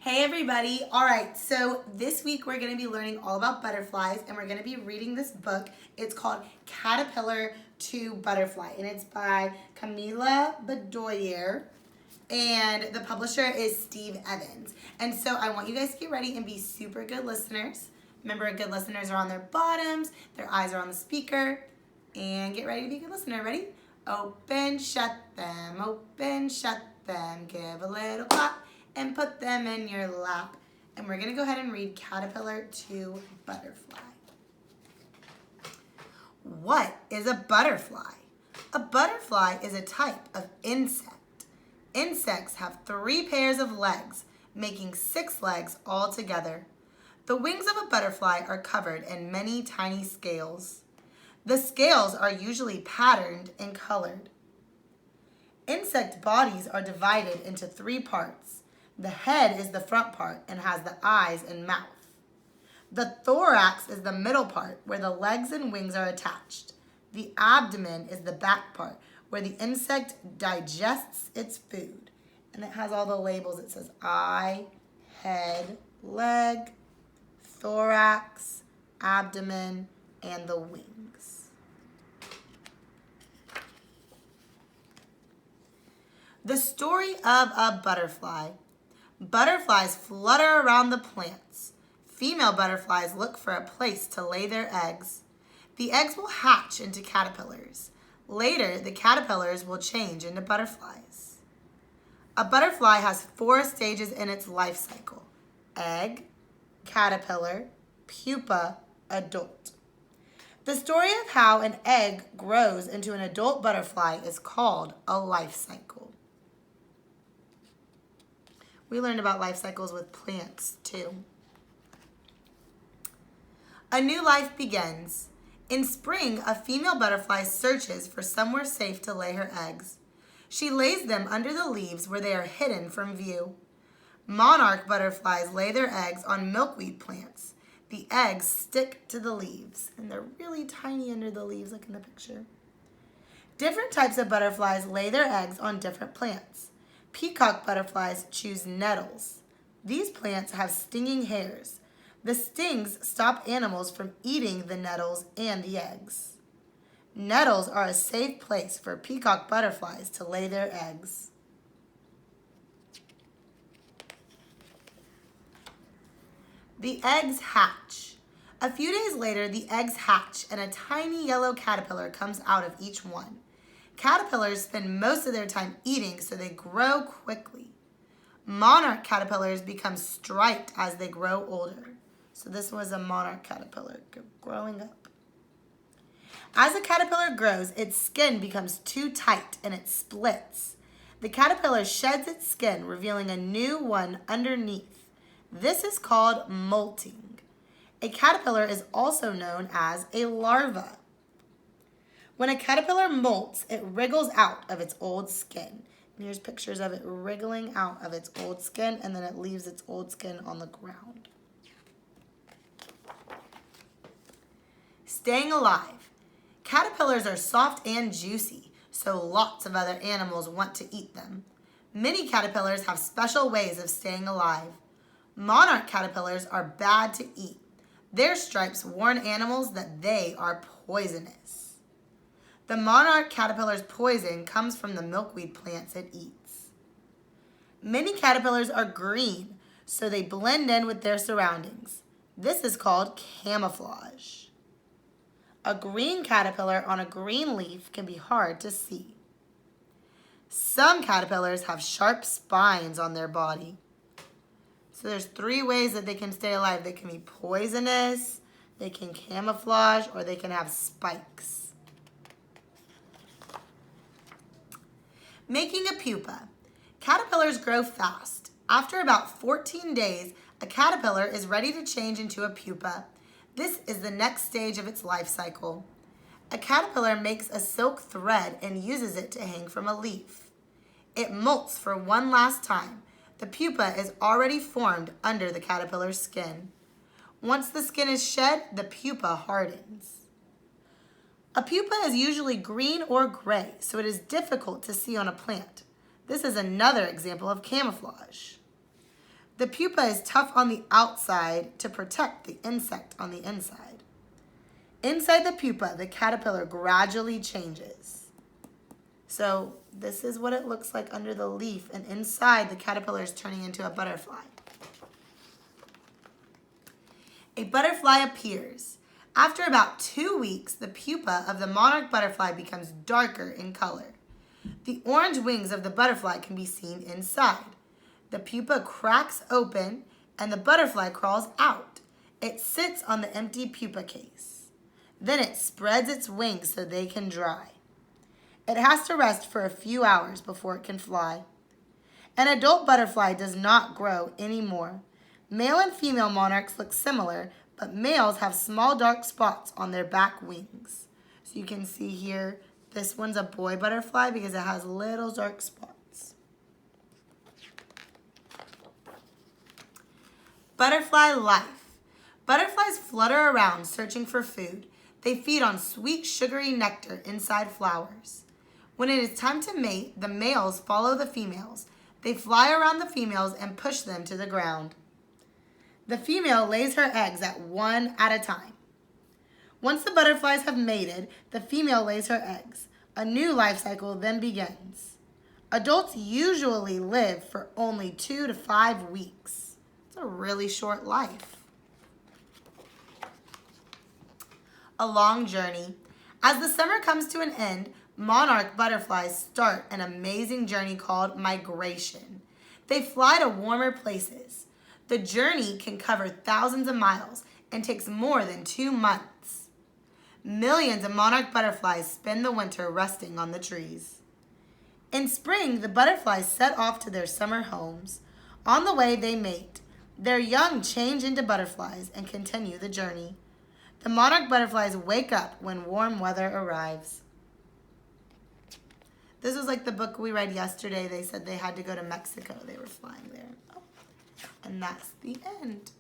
Hey everybody. All right, so this week we're going to be learning all about butterflies and we're going to be reading this book. It's called Caterpillar to Butterfly and it's by Camila Bedoyer and the publisher is Steve Evans. And so I want you guys to get ready and be super good listeners. Remember, good listeners are on their bottoms, their eyes are on the speaker, and get ready to be a good listener. Ready? Open, shut them, give a little clap, and put them in your lap. And we're going to go ahead and read Caterpillar to Butterfly. What is a butterfly? A butterfly is a type of insect. Insects have 3 pairs of legs, making 6 legs altogether. The wings of a butterfly are covered in many tiny scales. The scales are usually patterned and colored. Insect bodies are divided into 3 parts. The head is the front part and has the eyes and mouth. The thorax is the middle part where the legs and wings are attached. The abdomen is the back part where the insect digests its food. And it has all the labels. It says eye, head, leg, thorax, abdomen, and the wings. The story of a butterfly. Butterflies flutter around the plants. Female butterflies look for a place to lay their eggs. The eggs will hatch into caterpillars. Later, the caterpillars will change into butterflies. A butterfly has 4 stages in its life cycle: egg, caterpillar, pupa, adult. The story of how an egg grows into an adult butterfly is called a life cycle. We learned about life cycles with plants too. A new life begins. In spring, a female butterfly searches for somewhere safe to lay her eggs. She lays them under the leaves where they are hidden from view. Monarch butterflies lay their eggs on milkweed plants. The eggs stick to the leaves, and they're really tiny under the leaves, like in the picture. Different types of butterflies lay their eggs on different plants. Peacock butterflies choose nettles. These plants have stinging hairs. The stings stop animals from eating the nettles and the eggs. Nettles are a safe place for peacock butterflies to lay their eggs. The eggs hatch. A few days later, the eggs hatch and a tiny yellow caterpillar comes out of each one. Caterpillars spend most of their time eating, so they grow quickly. Monarch caterpillars become striped as they grow older. So this was a monarch caterpillar growing up. As a caterpillar grows, its skin becomes too tight and it splits. The caterpillar sheds its skin, revealing a new one underneath. This is called molting. A caterpillar is also known as a larva. When a caterpillar molts, it wriggles out of its old skin. And here's pictures of it wriggling out of its old skin, and then it leaves its old skin on the ground. Staying alive. Caterpillars are soft and juicy, so lots of other animals want to eat them. Many caterpillars have special ways of staying alive. Monarch caterpillars are bad to eat. Their stripes warn animals that they are poisonous. The monarch caterpillar's poison comes from the milkweed plants it eats. Many caterpillars are green, so they blend in with their surroundings. This is called camouflage. A green caterpillar on a green leaf can be hard to see. Some caterpillars have sharp spines on their body. So there's 3 ways that they can stay alive. They can be poisonous, they can camouflage, or they can have spikes. Making a pupa. Caterpillars grow fast. After about 14 days, a caterpillar is ready to change into a pupa. This is the next stage of its life cycle. A caterpillar makes a silk thread and uses it to hang from a leaf. It molts for one last time. The pupa is already formed under the caterpillar's skin. Once the skin is shed, the pupa hardens. A pupa is usually green or gray, so it is difficult to see on a plant. This is another example of camouflage. The pupa is tough on the outside to protect the insect on the inside. Inside the pupa, the caterpillar gradually changes. So this is what it looks like under the leaf, and inside the caterpillar is turning into a butterfly. A butterfly appears. After about 2 weeks, the pupa of the monarch butterfly becomes darker in color. The orange wings of the butterfly can be seen inside. The pupa cracks open and the butterfly crawls out. It sits on the empty pupa case. Then it spreads its wings so they can dry. It has to rest for a few hours before it can fly. An adult butterfly does not grow anymore. Male and female monarchs look similar, but males have small dark spots on their back wings. So you can see here, this one's a boy butterfly because it has little dark spots. Butterfly life. Butterflies flutter around searching for food. They feed on sweet, sugary nectar inside flowers. When it is time to mate, the males follow the females. They fly around the females and push them to the ground. The female lays her eggs one at a time. Once the butterflies have mated, the female lays her eggs. A new life cycle then begins. Adults usually live for only 2 to 5 weeks. It's a really short life. A long journey. As the summer comes to an end, monarch butterflies start an amazing journey called migration. They fly to warmer places. The journey can cover thousands of miles and takes more than 2 months. Millions of monarch butterflies spend the winter resting on the trees. In spring, the butterflies set off to their summer homes. On the way, they mate. Their young change into butterflies and continue the journey. The monarch butterflies wake up when warm weather arrives. This was like the book we read yesterday. They said they had to go to Mexico. They were flying there. And that's the end.